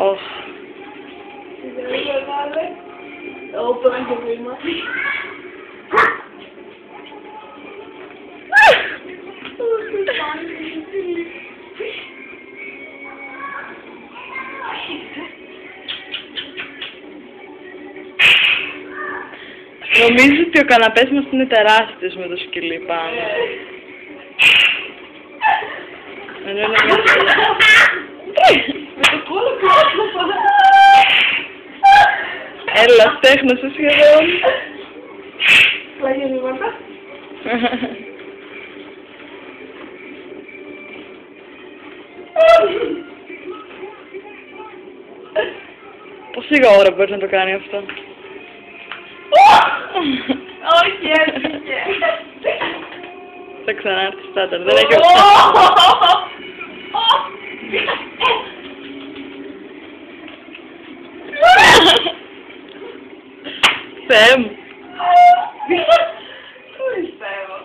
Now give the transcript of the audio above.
Ωχ. Το πρώτο βήμα. Νομίζω ότι ο καναπές μας είναι τεράστιος με το σκυλί πάνω. Ενώ είναι Με το κόλλο πρόσωπο. Έλα, στέχνωσε σχεδόν. Πλάγια βήματα. Πόση ώρα μπορεί να το κάνει αυτό? Όχι, έφυγε. Θα ξανάρθει στάτερ, δεν έχει Θεέ μου. Πού πιστεύω.